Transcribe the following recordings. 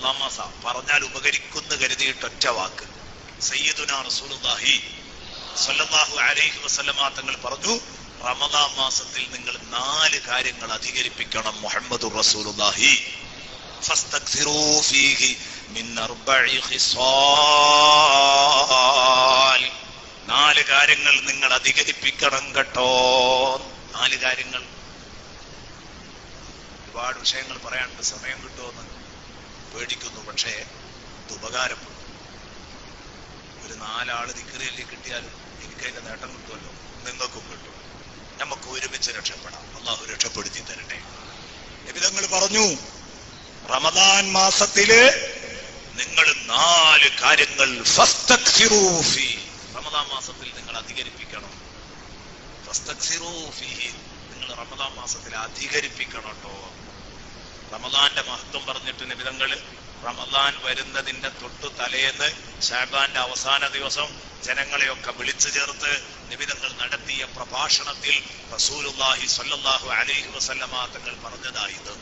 റമദാൻ മാസം പറഞ്ഞാൽ ഉപകരിക്കുന്നു കരുതിയിട്ട് ഒറ്റ വാക്ക്. സയ്യിദുനാ റസൂലുള്ളാഹി സ്വല്ലല്ലാഹു അലൈഹി വസല്ലമ തങ്ങൾ പറഞ്ഞു, റമദാൻ മാസത്തിൽ നിങ്ങൾ 4 കാര്യങ്ങൾ അധികരിപ്പിക്കണം. മുഹമ്മദുർ റസൂലുള്ളാഹി ഫസ്തക്സിറൂ ഫീഹി മിൻ 4 ഖിസാൽ. 4 കാര്യങ്ങൾ നിങ്ങൾ അധികരിപ്പിക്കണം കേട്ടോ. 4 കാര്യങ്ങൾ. ഒരുപാട് വിഷയങ്ങൾ പറയാനുണ്ട്, സമയം കിട്ടുമെന്ന് പേടിക്കുന്നു. പക്ഷേ ഇത് ഉപകാരപ്പെടും. ഒരു 4 ആള് ദിക്റിയല്ലേ കിട്ടിയാലും എനിക്കതിന്റെ നേട്ടം കിട്ടുമല്ലോ, നിങ്ങൾക്കും കിട്ടും. നമുക്ക് ഒരുമിച്ച് രക്ഷപ്പെടാം. അള്ളാഹു രക്ഷപ്പെടുത്തി തരട്ടെ. നബി തങ്ങൾ പറഞ്ഞു, റമദാൻ മാസത്തില് നിങ്ങൾ 4 കാര്യങ്ങൾ ഫസ്തക്സിറൂ ഫീ, റമദാൻ മാസത്തിൽ നിങ്ങൾ അധികരിപ്പിക്കണം. ഫസ്തക്സിറൂ ഫീ, നിങ്ങൾ റമദാൻ മാസത്തിൽ അധികരിപ്പിക്കണം കേട്ടോ. റമദാന്റെ മഹത്വം പറഞ്ഞിട്ട് നബി തങ്ങൾ റമദാൻ വരുന്നതിന്റെ തൊട്ടു തലേന്ന് ശഅബാന്റെ അവസാന ദിവസം ജനങ്ങളെയൊക്കെ വിളിച്ചു ചേർത്ത് നബി തങ്ങൾ നടത്തിയ പ്രഭാഷണത്തിൽ റസൂലുള്ളാഹി സ്വല്ലല്ലാഹു അലൈഹി വസല്ലമ തങ്ങൾ പറഞ്ഞതായത്.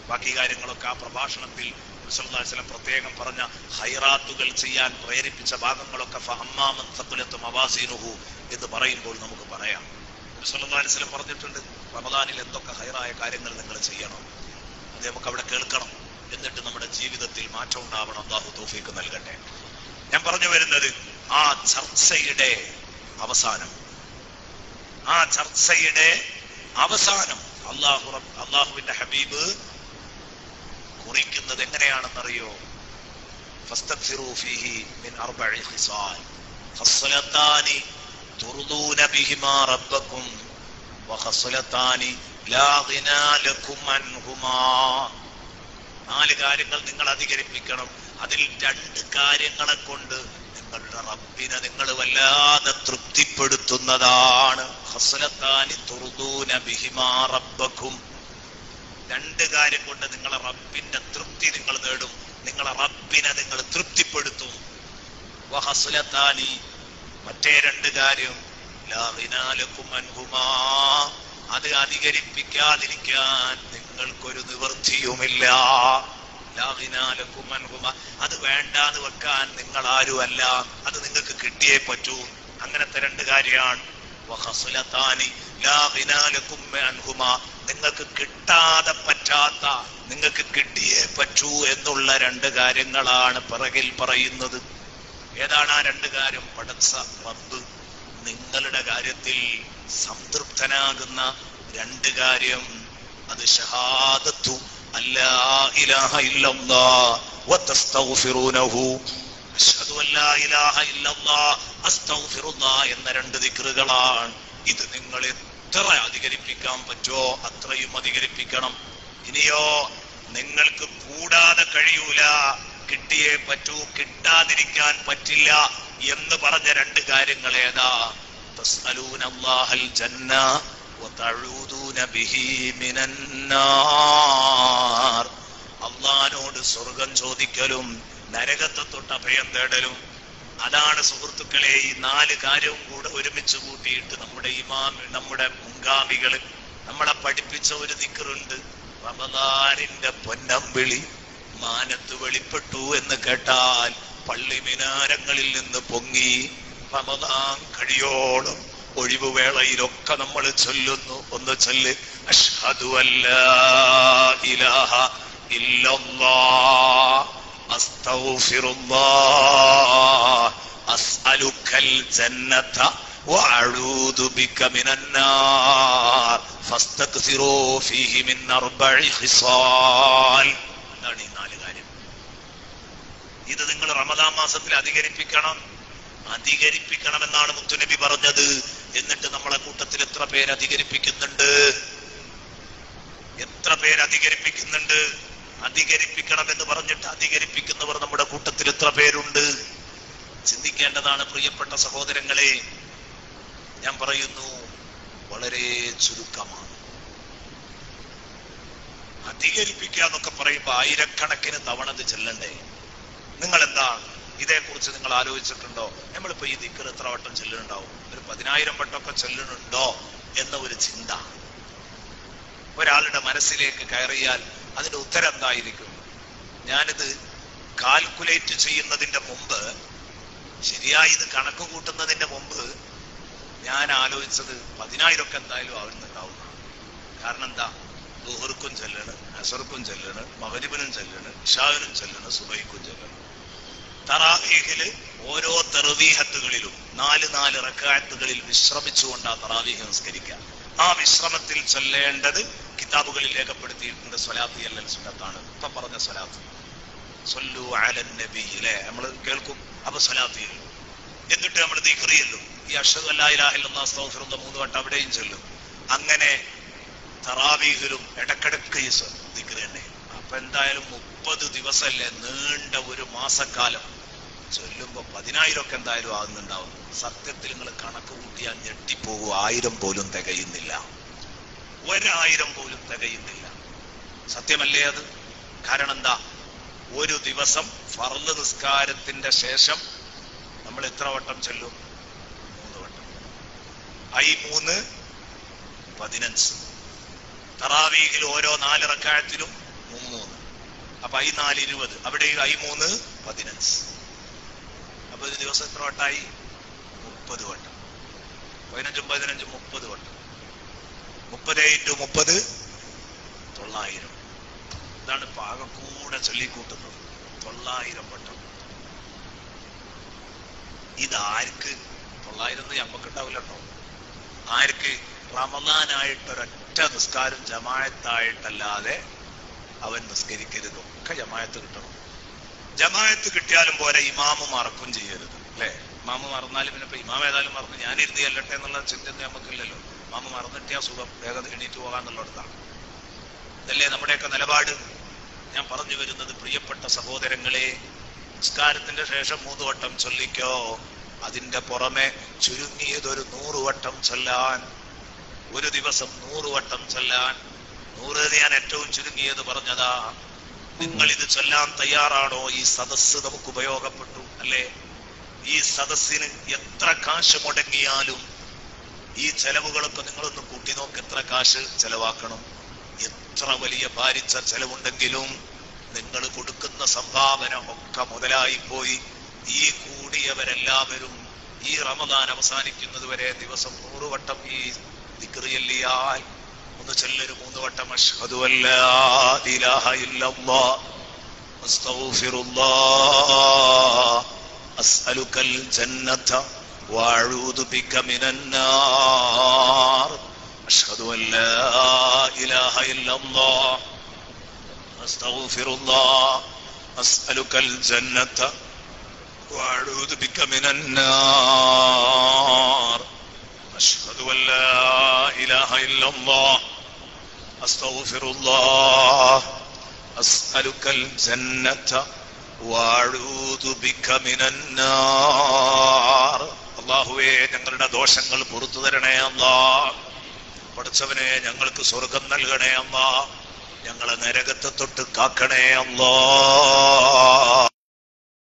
ബാക്കി കാര്യങ്ങളൊക്കെ ആ പ്രഭാഷണത്തിൽ റസൂലുള്ളാഹി സ്വല്ലല്ലാഹു അലൈഹി വസല്ലം പ്രത്യേകം പറഞ്ഞ ഹൈറാത്തുകൾ ചെയ്യാൻ പ്രേരിപ്പിച്ച ഭാഗങ്ങളൊക്കെ ഫഅമ്മാമൻ സഖലതു മവാസീനുഹു എന്ന് പറയുമ്പോൾ നമുക്ക് പറയാം. റസൂലുള്ളാഹി സ്വല്ലല്ലാഹു അലൈഹി വസല്ലം പറഞ്ഞിട്ടുണ്ട്, റമദാനിൽ എന്തൊക്കെ ഹൈറായ കാര്യങ്ങൾ നിങ്ങൾ ചെയ്യണം, അത് നമുക്ക് അവിടെ കേൾക്കണം. എന്നിട്ട് നമ്മുടെ ജീവിതത്തിൽ മാറ്റം ഉണ്ടാവണം. അല്ലാഹു തൗഫീഖ് നൽകട്ടെ. ഞാൻ പറഞ്ഞു വരുന്നത്, ആ ചർച്ചയുടെ അവസാനം അള്ളാഹുവിന്റെ ഹബീബ് കുറിക്കുന്നത് എങ്ങനെയാണെന്നറിയോ? ഫസ്തഗ്ഫിറൂ ഫീഹി മിൻ 4 ഖിസാൽ ഖസ്ലതാനി തുർദൂന ബിഹിമാ റബ്ബക്കും വഖസ്ലതാനി ലാ ഗിനാ ലക്കും അൻഹുമാ. 4 കാര്യങ്ങൾ നിങ്ങൾ അധികരിപ്പിക്കണം. അതിൽ 2 കാര്യങ്ങളെ കൊണ്ട് നിങ്ങളുടെ റബ്ബിനെ നിങ്ങൾ വല്ലാതെ തൃപ്തിപ്പെടുത്തുന്നതാണ്. ഖസ്ലതാനി തുർദൂന ബിഹിമാ റബ്ബക്കും. 2 കാര്യം കൊണ്ട് നിങ്ങളെ റബ്ബിന്റെ തൃപ്തി നിങ്ങൾ നേടും. നിങ്ങളെ റബ്ബിനെ നിങ്ങൾ തൃപ്തിപ്പെടുത്തും. വഖസ്ലതാനി, മറ്റേ 2 കാര്യം ലാ ഗിനാ ലക്കും അൻഹുമാ, അത് അധികരിപ്പിക്കാതിരിക്കാൻ നിങ്ങൾക്കൊരു നിവൃത്തിയുമില്ല. അത് വേണ്ടാന്ന് വെക്കാൻ നിങ്ങൾ ആരുമല്ല, അത് നിങ്ങൾക്ക് കിട്ടിയേ പറ്റൂ. അങ്ങനത്തെ 2 കാര്യമാണ്. നിങ്ങൾക്ക് കിട്ടാതെ പറ്റാത്ത, നിങ്ങൾക്ക് കിട്ടിയേ പറ്റൂ എന്നുള്ള 2 കാര്യങ്ങളാണ് പിറകിൽ പറയുന്നത്. ഏതാണ് ആ 2 കാര്യം? പടച്ച റബ്ബ് നിങ്ങളുടെ കാര്യത്തിൽ സംതൃപ്തനാകുന്ന 2 കാര്യം. അത് ഷഹാദത്തു അല്ലാ ഇലാഹ ഇല്ലല്ലാഹ് വതസ്തഗ്ഫിറൂനഹു, അശ്ഹദു അല്ലാ ഇലാഹ ഇല്ലല്ലാഹ് അസ്തഗ്ഫിറുല്ലാഹ് എന്ന 2 ദിക്റുകളാണ്. ഇത് നിങ്ങൾ എത്ര അധികരിപ്പിക്കാൻ പറ്റുമോ അത്രയും അധികരിപ്പിക്കണം. ഇനിയോ നിങ്ങൾക്ക് കൂടാതെ കഴിയൂല, കിട്ടിയേ പറ്റൂ, കിട്ടാതിരിക്കാൻ പറ്റില്ല എന്ന് പറഞ്ഞ 2 കാര്യങ്ങൾ ഏതാ? തസ്അലൂനല്ലാഹൽ ജന്ന വതഊദൂന ബിഹി മിനന്നാർ. അല്ലാഹുവോട് സ്വർഗ്ഗം ചോദിക്കലും നരകത്തെ തൊട്ട് അഭയം തേടലും. അതാണ് സുഹൃത്തുക്കളെ ഈ 4 കാര്യവും കൂടെ ഒരുമിച്ച് കൂട്ടിയിട്ട് നമ്മുടെ മുൻഗാമികള് നമ്മളെ പഠിപ്പിച്ച ഒരു ദിക്റുണ്ട്. റമദാനിന്റെ പൊന്നമ്പിളി മാനത്ത് വെളിപ്പെട്ടു എന്ന് കേട്ടാൽ പള്ളി മിനാരങ്ങളിൽ നിന്ന് പൊങ്ങി റമദാൻ കഴിയോളം ഒഴിവുവേളയിലൊക്കെ നമ്മൾ ചൊല്ലുന്നു. ഒന്ന് ചൊല്ല്, അശ്ഹദു അല്ലാ ഇലാഹ ഇല്ലല്ലാഹ് അസ്തഗ്ഫിറുല്ലാഹ് അസ്അലുക്കൽ ജന്നത വഅഊദു ബിക മിനന്നാർ ഫസ്തഗ്ഫിറൂ ഫീഹി മിൻ 4 ഖിസാൽ. എന്താണ് ഈ 4 കാര്യം? ഇത് നിങ്ങൾ റമദാൻ മാസത്തിൽ അധികരിപ്പിക്കണമെന്നാണ് മുത്തുനബി പറഞ്ഞത്. എന്നിട്ട് നമ്മളെ കൂട്ടത്തിൽ എത്ര പേര് അധികരിപ്പിക്കുന്നുണ്ട്? അധികരിപ്പിക്കണമെന്ന് പറഞ്ഞിട്ട് അധികരിപ്പിക്കുന്നവർ നമ്മുടെ കൂട്ടത്തിൽ എത്ര പേരുണ്ട്? ചിന്തിക്കേണ്ടതാണ് പ്രിയപ്പെട്ട സഹോദരങ്ങളെ. ഞാൻ പറയുന്നു, വളരെ ചുരുക്കമാണ്. അധികരിപ്പിക്കുക എന്നൊക്കെ പറയുമ്പോ ആയിരക്കണക്കിന് തവണ ഇത് ചെല്ലണ്ടേ? നിങ്ങൾ എന്താണ് ഇതേക്കുറിച്ച് നിങ്ങൾ ആലോചിച്ചിട്ടുണ്ടോ? നമ്മളിപ്പോ ഈ ദിക്ർ എത്ര വട്ടം ചെല്ലുന്നുണ്ടാവും? ഒരു 10,000 വട്ടമൊക്കെ ചെല്ലുന്നുണ്ടോ എന്ന ഒരു ചിന്ത ഒരാളുടെ മനസ്സിലേക്ക് കയറിയാൽ അതിന്റെ ഉത്തരം എന്തായിരിക്കും? ഞാനിത് കാൽക്കുലേറ്റ് ചെയ്യുന്നതിന്റെ മുമ്പ്, ശരിയായി ഇത് കണക്ക് കൂട്ടുന്നതിന്റെ മുമ്പ് ഞാൻ ആലോചിച്ചത് 10,000 ഒക്കെ എന്തായാലും ആവുന്നുണ്ടാവും. കാരണം എന്താ, ദുഹർക്കും ചെല്ലണ്, അസർക്കും ചെല്ലണ്, മഗ്രിബിനും ചെല്ലണ്, ഇശാഇനും ചെല്ലണ്, സുബഹിക്കും ചെല്ലണ്. തറാവീഹില് ഓരോ തർവീഹത്തുകളിലും 4 റക്അത്തുകളിൽ വിശ്രമിച്ചുകൊണ്ടാ തറാവീഹ് നിസ്കരിക്കുക. ആ വിശ്രമത്തിൽ ചൊല്ലേണ്ടത് കിതാബുകളിൽ രേഖപ്പെടുത്തിയിട്ടുണ്ട്. സ്വലാത്ത് അല്ലൽ സുന്നത്താണ്. ഇപ്പൊ പറഞ്ഞ സ്വലാത്ത് സ്വല്ലു അലൻ നബി അല്ലേ, നമ്മൾ കേൾക്കും. അപ്പൊ സ്വലാത്ത് ചെല്ലും. എന്നിട്ട് നമ്മൾ ദിക്ർ ചെല്ലും. ഈ അഷ്ഹദു അല്ലാ ഇലാഹ ഇല്ലല്ലാഹ് അസ്തഗ്ഫിറുല്ലാഹ് 3 വട്ടം അവിടെയും ചൊല്ലും. അങ്ങനെ തറാവീഹിലും ഇടക്കിടക്ക് ദിക്ർ തന്നെ. അപ്പൊ എന്തായാലും 30 ദിവസമല്ലേ, നീണ്ട ഒരു മാസക്കാലം ചൊല്ലുമ്പോ 10,000 ഒക്കെ എന്തായാലും ആകുന്നുണ്ടാവും. സത്യത്തിൽ നിങ്ങൾ കണക്ക് കൂട്ടിയാൽ ഞെട്ടിപ്പോകും. 1000 പോലും തികയുന്നില്ല, 1000 പോലും തികയുന്നില്ല. സത്യമല്ലേ അത്? കാരണം എന്താ, ഒരു ദിവസം ഫർള് നിസ്കാരത്തിന്റെ ശേഷം നമ്മൾ എത്ര വട്ടം ചൊല്ലും? 3 വട്ടം. ഐ 3 15. തറാവീഹിൽ ഓരോ 4 റക്അത്തിലും 3. അപ്പൊ ഐ 4 20. അവിടെ ഐ 3 15. അപ്പൊ ഒരു ദിവസം എത്ര വട്ടായി? 30 വട്ടം. 15 15 30 വട്ടം. 30 × 30 900. ഇതാണ് പാകക്കൂടെ ചൊല്ലിക്കൂട്ടുന്നത്. 900 വട്ടം. ഇതാർക്ക്? 900 നമ്മക്കുണ്ടാവില്ല കേട്ടോ. ആർക്ക്? റമദാനായിട്ടൊരൊറ്റ നിസ്കാരം ജമാഅത്തായിട്ടല്ലാതെ അവൻ നിസ്കരിക്കരുത്. ഒക്കെ ജമാഅത്ത് കിട്ടണം. ജമാഅത്ത് കിട്ടിയാലും പോരെ, ഇമാമ് മറക്കും ചെയ്യരുത് അല്ലെ? ഇമാമ് മറന്നാലും പിന്നെ ഇപ്പൊ ഇമാം ഏതായാലും മറന്ന് ഞാനിരുന്ന് ചെല്ലട്ടെ എന്നുള്ള ചിന്തയൊന്നും നമുക്കില്ലല്ലോ. ഇമാമ് മറന്നിട്ടാ സുഖം, വേഗം എണീറ്റ് പോകാന്നുള്ളിടത്താണ്. ഇതല്ലേ നമ്മുടെയൊക്കെ നിലപാട്. ഞാൻ പറഞ്ഞു വരുന്നത്, പ്രിയപ്പെട്ട സഹോദരങ്ങളെ, നിസ്കാരത്തിന്റെ ശേഷം 3 വട്ടം ചൊല്ലിക്കോ. അതിന്റെ പുറമെ ചുരുങ്ങിയതൊരു 100 വട്ടം ചൊല്ലാൻ, ഒരു ദിവസം 100 വട്ടം ചൊല്ലാൻ. 100 ഞാൻ ഏറ്റവും ചുരുങ്ങിയത് പറഞ്ഞതാ. നിങ്ങൾ ഇത് ചൊല്ലാൻ തയ്യാറാണോ? ഈ സദസ്സ് നമുക്ക് ഉപയോഗപ്പെട്ടു അല്ലേ? ഈ സദസ്സിന് എത്ര കാശ് മുടങ്ങിയാലും ഈ ചെലവുകളൊക്കെ നിങ്ങളൊന്ന് കൂട്ടി നോക്ക്. എത്ര കാശ് ചെലവാക്കണം? എത്ര വലിയ ഭാരിച്ച ചെലവുണ്ടെങ്കിലും നിങ്ങൾ കൊടുക്കുന്ന സംഭാവന ഒക്കെ മുതലായി പോയി. ഈ കൂടിയവരെല്ലാവരും ഈ റമദാൻ അവസാനിക്കുന്നത് വരെ ദിവസം 100 വട്ടം ഈ ദിക്ർ ചൊല്ലിയാൽ, ഒന്ന് ചൊല്ലൊരു 3 വട്ടം അഷ്ഹദു അല്ലാ ഇലാഹ ഇല്ലല്ലാഹ് അസ്തഗ്ഫിറുല്ലാഹ് അസ്അലുകൽ ജന്നത വഅഊദു ബിക മിനന്നാർ അഷ്ഹദു അല്ലാ ഇലാഹ ഇല്ലല്ലാഹ് അസ്തഗ്ഫിറുല്ലാഹ് അസ്അലുകൽ ജന്നത വഅഊദു ബിക മിനന്നാർ അഷ്ഹദു അല്ലാ ഇലാഹ ഇല്ലല്ലാഹ് അസ്തഗ്ഫിറുല്ലാഹ് അസ്അലുകൽ ജന്നത വഅഊദു ബിക മിനന്നാർ. അല്ലാഹുവേ, ഞങ്ങളുടെ ദോഷങ്ങൾ പുറത്തു തരണേ അല്ലാഹ്. പടച്ചവനെ, ഞങ്ങൾക്ക് സ്വർഗം നൽകണേ അല്ലാഹ്. ഞങ്ങളെ നരകത്തെ തൊട്ട് കാക്കണേ അല്ലാഹ്.